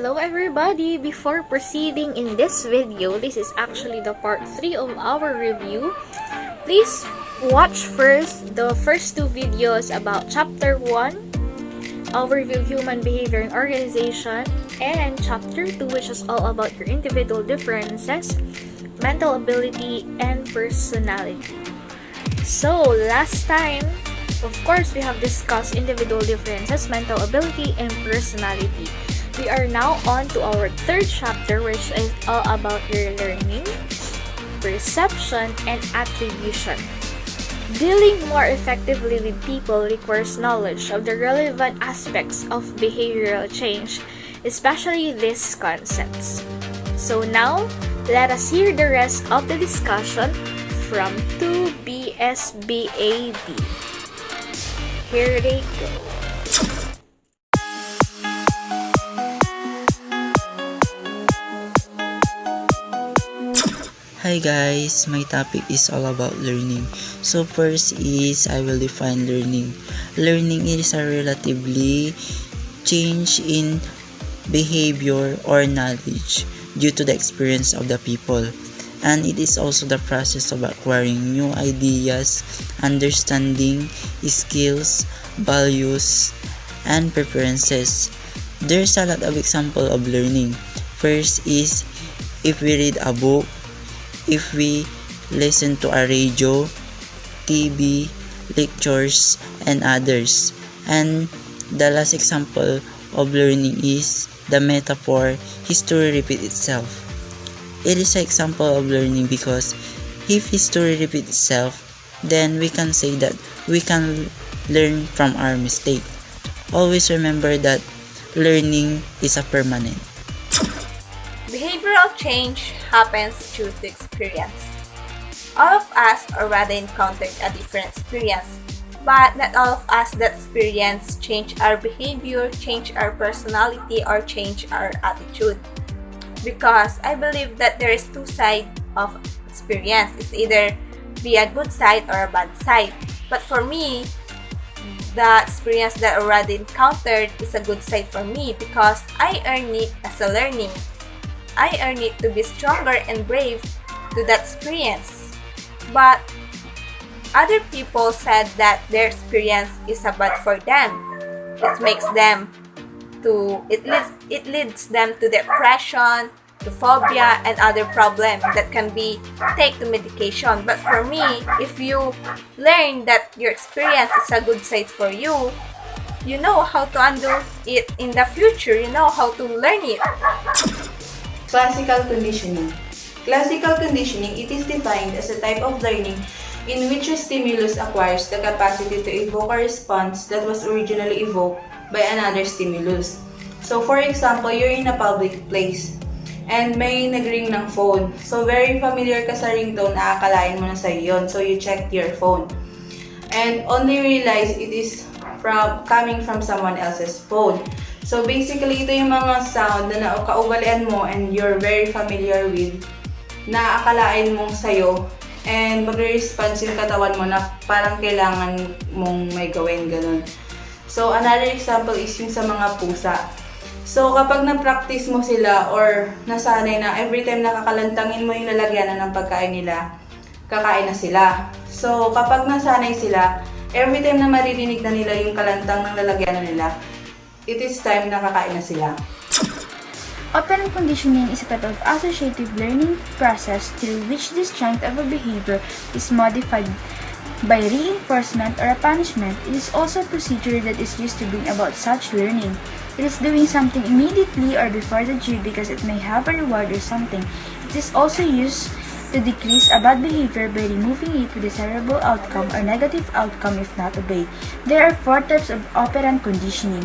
Hello everybody! Before proceeding in this video, this is actually the part 3 of our review. Please watch first the first 2 videos about chapter 1, overview of human behavior and organization, and chapter 2, which is all about your individual differences, mental ability, and personality. So, last time, of course, we have discussed individual differences, mental ability, and personality. We are now on to our 3rd chapter, which is all about your learning, perception, and attribution. Dealing more effectively with people requires knowledge of the relevant aspects of behavioral change, especially these concepts. So now, let us hear the rest of the discussion from 2BSBAB. Here they go. Hi guys, my topic is all about learning. So first is I will define learning. Learning is a relatively change in behavior or knowledge due to the experience of the people. And it is also the process of acquiring new ideas, understanding skills, values, and preferences. There's a lot of example of learning. First is if we read a book, if we listen to a radio, TV, lectures, and others. And the last example of learning is the metaphor, history repeats itself. It is an example of learning because if history repeats itself, then we can say that we can learn from our mistake. Always remember that learning is a permanent. Behavioral change happens due to experience. All of us already encountered a different experience, but not all of us that experience change our behavior, change our personality, or change our attitude. Because I believe that there is 2 sides of experience. It's either be a good side or a bad side. But for me, the experience that I already encountered is a good side for me because I earn it as a learning. I earn it to be stronger and brave to that experience. But other people said that their experience is bad for them. It leads them to depression, to phobia, and other problems that can be take to medication. But for me, if you learn that your experience is a good side for you, you know how to undo it in the future. You know how to learn it. Classical conditioning. Classical conditioning, it is defined as a type of learning in which a stimulus acquires the capacity to evoke a response that was originally evoked by another stimulus. So for example, you're in a public place and may nag-ring ng phone. So very familiar ka sa ringtone, aakalain mo na sa'yo yun. So you checked your phone and only realize it is coming from someone else's phone. So basically, ito yung mga sound na kaugalian mo and you're very familiar with, na akalain mong sayo, and magre-response yung katawan mo na parang kailangan mong may gawin, ganun. So another example is yung sa mga pusa. So kapag na-practice mo sila or nasanay na every time nakakalantangin mo yung lalagyanan ng pagkain nila, kakain na sila. So kapag nasanay sila, every time na maririnig na nila yung kalantang ng lalagyanan nila, it is time na kakain na sila. Operant conditioning is a type of associative learning process through which the strength of a behavior is modified by reinforcement or a punishment. It is also a procedure that is used to bring about such learning. It is doing something immediately or before the cue because it may have a reward or something. It is also used to decrease a bad behavior by removing it with a desirable outcome or negative outcome if not obeyed. There are 4 types of operant conditioning.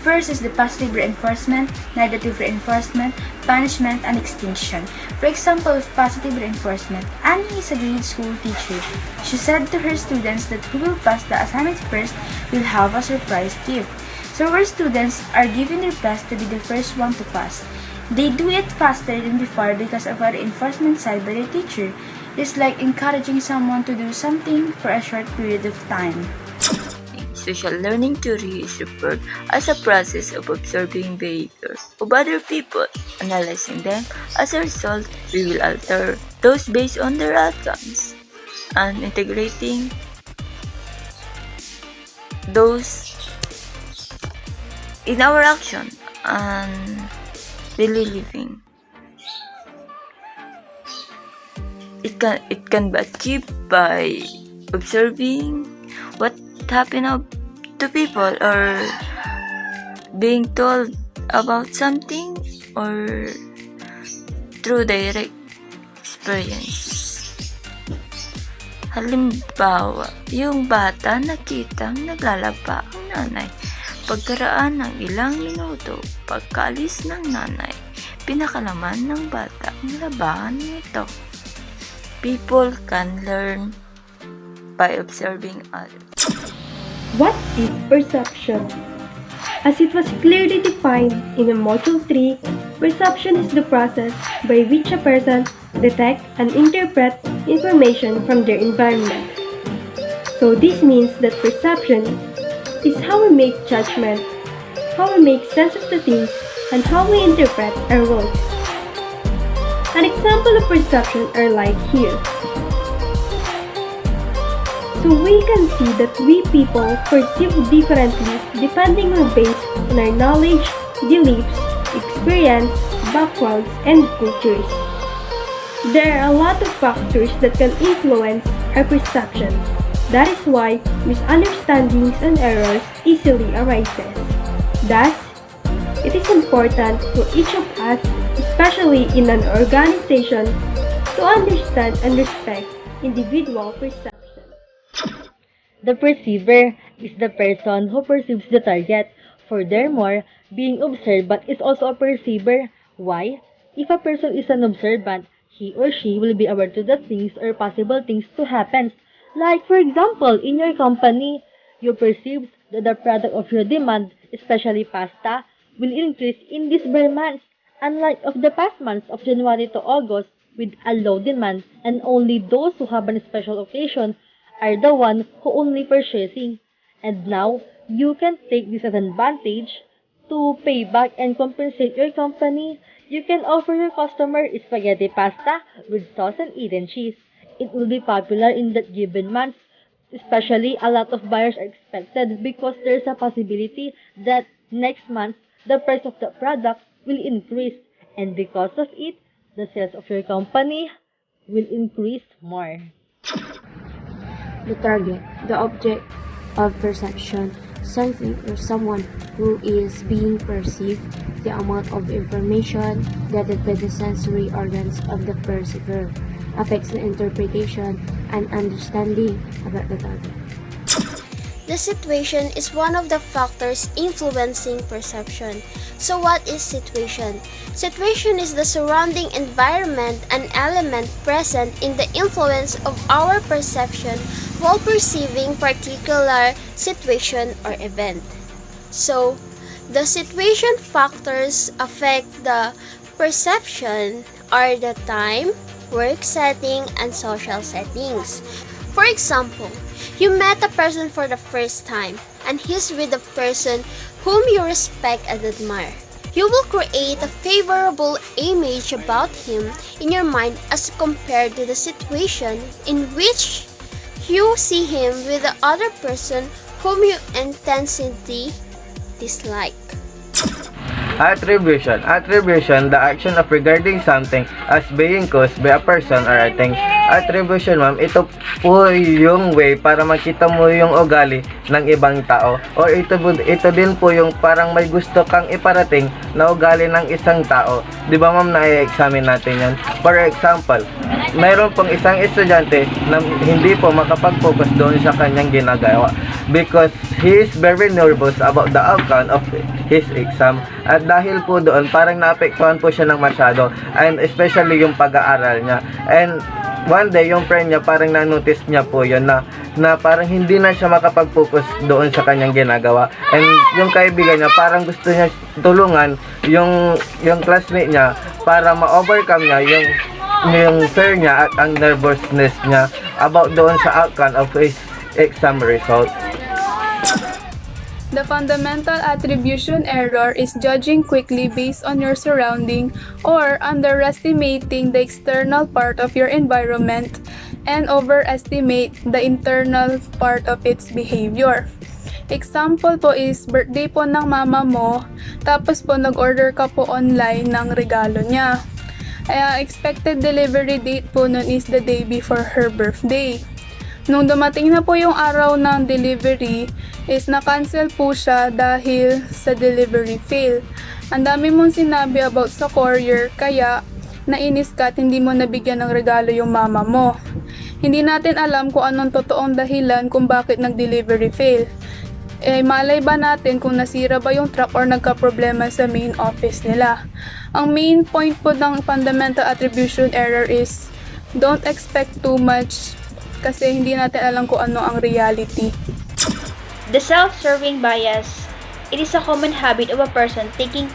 First is the positive reinforcement, negative reinforcement, punishment, and extinction. For example, with positive reinforcement, Annie is a grade school teacher. She said to her students that who will pass the assignments first will have a surprise gift. So her students are giving their best to be the first one to pass. They do it faster than before because of a reinforcement side by the teacher. It is like encouraging someone to do something for a short period of time. Social learning theory is referred as a process of observing behavior of other people, analyzing them. As a result, we will alter those based on their outcomes and integrating those in our action and daily living. It can be achieved by observing what happened to people, or being told about something, or through direct experience. Halimbawa, yung bata nakitang naglalaba ang nanay. Pagkaraan ng ilang minuto, pagkaalis ng nanay, pinakalaman ng bata ang labahan nito. People can learn by observing others. What is perception? As it was clearly defined in Module 3, perception is the process by which a person detects and interprets information from their environment. So this means that perception is how we make judgment, how we make sense of the things, and how we interpret our world. An example of perception are like here. So we can see that we people perceive differently depending on based on our knowledge, beliefs, experience, backgrounds, and cultures. There are a lot of factors that can influence our perception. That is why misunderstandings and errors easily arises. Thus, it is important for each of us, especially in an organization, to understand and respect individual perception. The perceiver is the person who perceives the target. Furthermore, being observant is also a perceiver. Why? If a person is an observant, he or she will be aware to the things or possible things to happen. Like for example, in your company, you perceive that the product of your demand, especially pasta, will increase in this bare months, unlike of the past months of January to August with a low demand, and only those who have a special occasion are the one who only purchasing. And now, you can take this as an advantage to pay back and compensate your company. You can offer your customer spaghetti pasta with sauce and Eden cheese. It will be popular in that given month. Especially, a lot of buyers are expected because there's a possibility that next month, the price of the product will increase. And because of it, the sales of your company will increase more. The target, the object of perception, something or someone who is being perceived, the amount of information gathered by the sensory organs of the perceiver affects the interpretation and understanding about the target. The situation is one of the factors influencing perception. So what is situation? Situation is the surrounding environment, an element present in the influence of our perception while perceiving particular situation or event. So, the situation factors affect the perception are the time, work setting, and social settings. For example, you met a person for the first time, and he's with a person whom you respect and admire. You will create a favorable image about him in your mind as compared to the situation in which you see him with the other person whom you intensely dislike. Attribution. Attribution, the action of regarding something as being caused by a person or a thing. Attribution, ma'am, ito po yung way para makita mo yung ugali ng ibang tao. Or ito din po yung parang may gusto kang iparating na ugali ng isang tao. Di ba, ma'am, na-examine natin yan? For example, mayroon pong isang estudyante na hindi po makapag-focus doon sa kanyang ginagawa because he is very nervous about the outcome of his exam. At dahil po doon, parang naapektuhan po siya ng masyado, and especially yung pag-aaral niya. And one day, yung friend niya, parang na-notice niya po yun na parang hindi na siya makapag-focus doon sa kanyang ginagawa. And yung kaibigan niya, parang gusto niya tulungan yung classmate niya para ma-overcome niya yung fear niya at ang nervousness niya about doon sa outcome of his exam result. The fundamental attribution error is judging quickly based on your surrounding or underestimating the external part of your environment and overestimate the internal part of its behavior. Example po is birthday po ng mama mo, tapos po nag-order ka po online ng regalo niya. Expected delivery date po nun is the day before her birthday. Nung dumating na po yung araw ng delivery, is na-cancel po siya dahil sa delivery fail. Ang dami mong sinabi about sa courier, kaya nainis ka at hindi mo nabigyan ng regalo yung mama mo. Hindi natin alam kung anong totoong dahilan kung bakit nag-delivery fail. Malay ba natin kung nasira ba yung truck or nagka-problema sa main office nila. Ang main point po ng fundamental attribution error is don't expect too much kasi hindi natin alam kung ano ang reality. The self-serving bias, it is a common habit of a person taking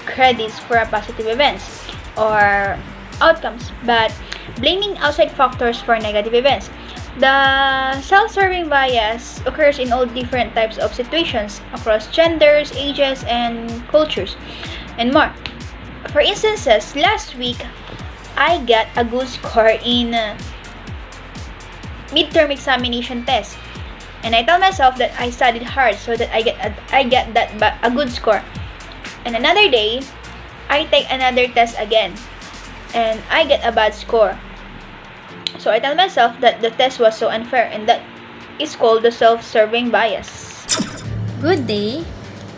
credits for a positive events or outcomes, but blaming outside factors for negative events. The self-serving bias occurs in all different types of situations across genders, ages, and cultures, and more. For instances, last week, I got a good score in midterm examination test, and I tell myself that I studied hard so that I get a good score. And another day, I take another test again, and I get a bad score. So I tell myself that the test was so unfair, and that is called the self-serving bias. Good day.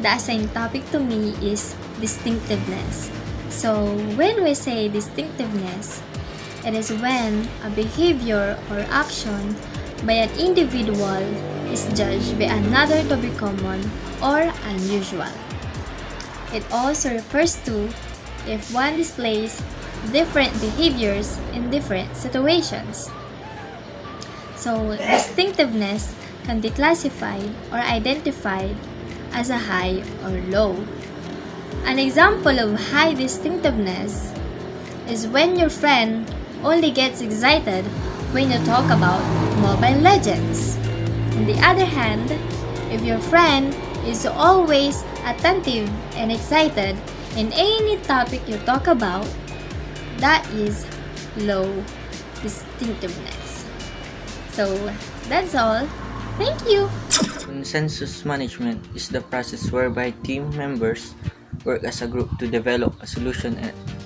The assigned topic to me is distinctiveness. So when we say distinctiveness, it is when a behavior or action by an individual is judged by another to be common or unusual. It also refers to if one displays different behaviors in different situations. So, distinctiveness can be classified or identified as a high or low. An example of high distinctiveness is when your friend only gets excited when you talk about Mobile Legends. On the other hand, if your friend is always attentive and excited in any topic you talk about, that is low distinctiveness. So, that's all. Thank you! Consensus management is the process whereby team members work as a group to develop a solution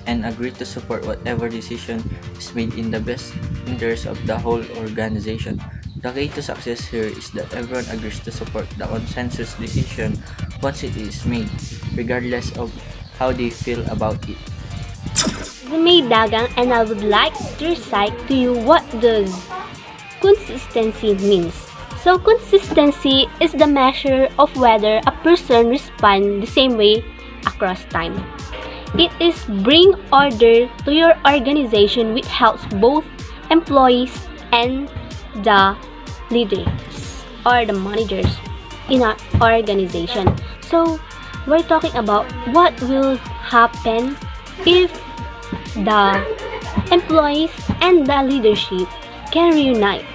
and agree to support whatever decision is made in the best interest of the whole organization. The key to success here is that everyone agrees to support the consensus decision once it is made, regardless of how they feel about it. May Dagang, and I would like to recite to you what does consistency means. So consistency is the measure of whether a person responds the same way across time. It is bring order to your organization, which helps both employees and the leaders or the managers in our organization. So we're talking about what will happen if the employees and the leadership can reunite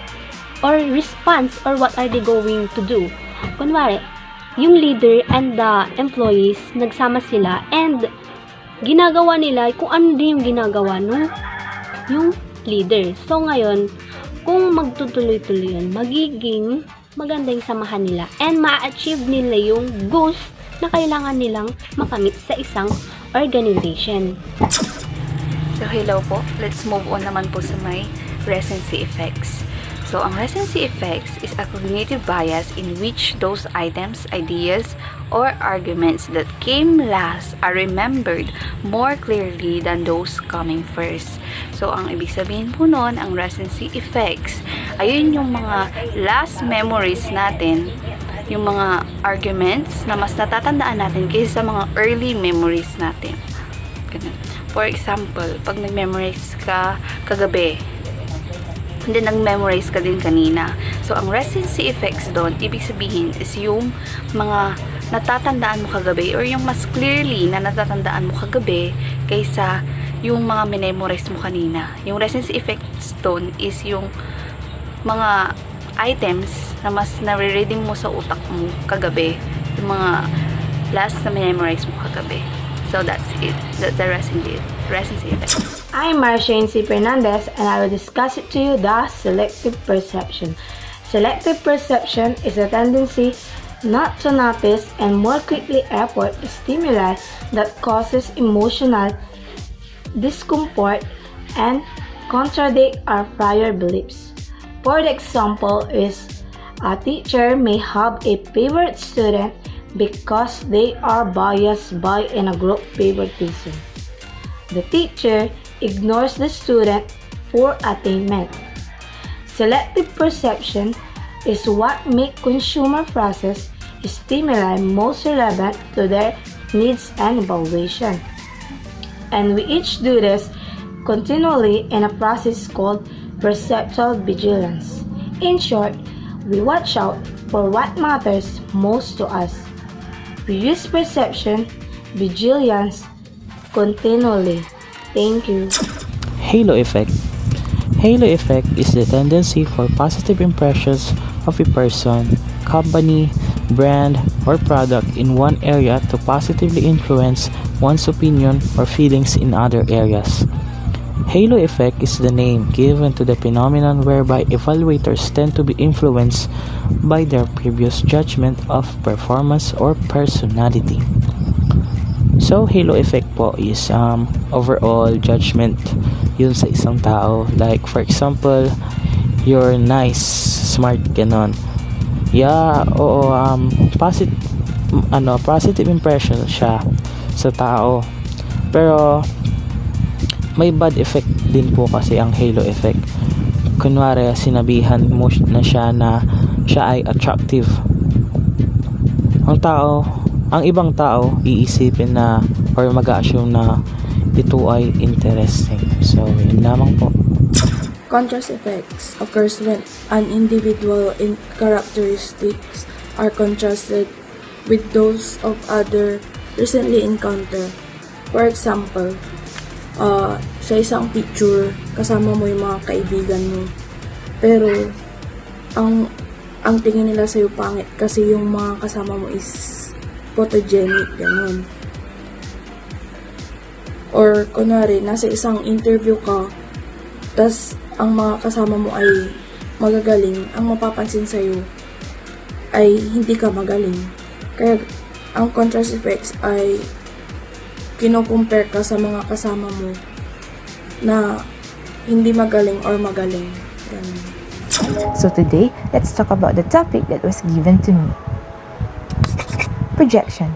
or respond, or what are they going to do. Kunwari, yung leader and the employees nagsama sila and ginagawa nila kung ano din yung ginagawa nung yung leader. So ngayon, kung magtutuloy-tuloy yun, magiging maganda yung samahan nila and ma-achieve nila yung goals na kailangan nilang makamit sa isang organization. So hello po, let's move on naman po sa may recency effects. So ang recency effects is a cognitive bias in which those items, ideas, or arguments that came last are remembered more clearly than those coming first. So ang ibig sabihin po nun, ang recency effects, ayun yung mga last memories natin, yung mga arguments na mas natatandaan natin kaysa sa mga early memories natin. Ganun. For example, pag nag-memorize ka kagabi, hindi nag-memorize ka din kanina. So, ang recency effects doon, ibig sabihin is yung mga natatandaan mo kagabi or yung mas clearly na natatandaan mo kagabi kaysa yung mga minemorize mo kanina. Yung recency effects doon is yung mga items na mas nare-redeem mo sa utak mo kagabi yung mga last na memorize mo kagabi. So that's it. That's the recency effect. I'm Marcian C. Fernandez, and I will discuss it to you the selective perception. Selective perception is a tendency not to notice and more quickly report stimuli that causes emotional discomfort and contradict our prior beliefs. For the example is a teacher may have a favorite student because they are biased by in a group favoritism. The teacher ignores the student for attainment. Selective perception is what makes consumer process stimuli most relevant to their needs and evaluation. And we each do this continually in a process called perceptual vigilance. In short, we watch out for what matters most to us. We use perception vigilance continually. Thank you. Halo effect. Halo effect is the tendency for positive impressions of a person, company, brand, or product in one area to positively influence one's opinion or feelings in other areas. Halo effect is the name given to the phenomenon whereby evaluators tend to be influenced by their previous judgment of performance or personality. So, halo effect po is overall judgment yun sa isang tao. Like, for example, you're nice, smart, ganon. Yeah, oo, positive impression siya sa tao. Pero, may bad effect din po kasi ang halo effect. Kunwari, sinabihan mo na siya ay attractive. Ang ibang tao, iisipin na or mag-assume na ito ay interesting. So, yun lamang po. Contrast effects occurs when an individual characteristics are contrasted with those of other recently encountered. For example, sa isang picture, kasama mo yung mga kaibigan mo. Pero, ang tingin nila sa'yo pangit kasi yung mga kasama mo is photogenic, ganun. Or, kunwari, nasa isang interview ka, tas ang mga kasama mo ay magagaling, ang mapapansin sa'yo ay hindi ka magaling. Kaya, ang contrast effects ay kino-compare ka sa mga kasama mo na hindi magaling or magaling. Ganun. So today, let's talk about the topic that was given to me. Projection.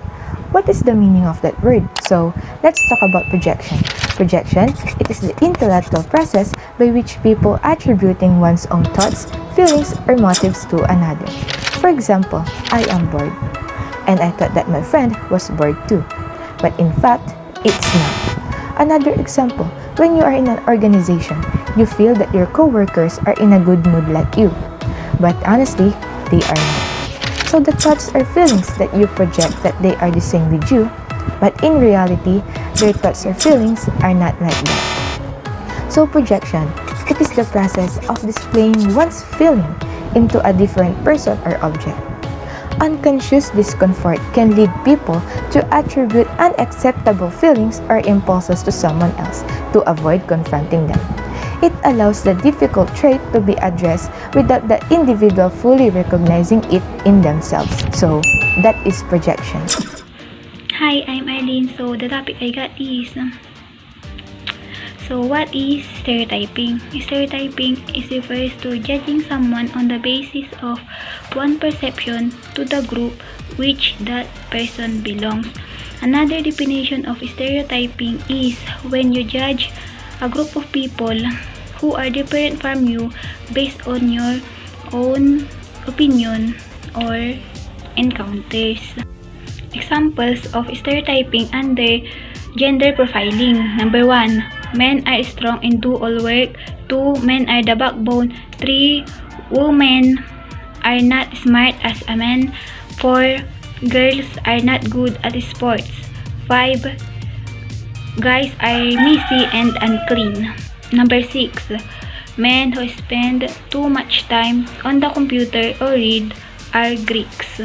What is the meaning of that word? So, let's talk about projection. Projection, it is the intellectual process by which people attributing one's own thoughts, feelings, or motives to another. For example, I am bored, and I thought that my friend was bored too. But in fact, it's not. Another example, when you are in an organization, you feel that your co-workers are in a good mood like you. But honestly, they are not. So the thoughts or feelings that you project that they are the same with you, but in reality, their thoughts or feelings are not like that. So projection, it is the process of displaying one's feeling into a different person or object. Unconscious discomfort can lead people to attribute unacceptable feelings or impulses to someone else to avoid confronting them. It allows the difficult trait to be addressed without the individual fully recognizing it in themselves. So, that is projection. Hi, I'm Eileen. So, the topic I got is... So, what is stereotyping? Stereotyping refers to judging someone on the basis of one perception to the group which that person belongs. Another definition of stereotyping is when you judge a group of people who are different from you based on your own opinion or encounters. Examples of stereotyping under gender profiling. Number 1, men are strong and do all work. 2, men are the backbone. 3, women are not smart as a man. 4, girls are not good at sports. 5, guys are messy and unclean. Number 6, men who spend too much time on the computer or read are Greeks.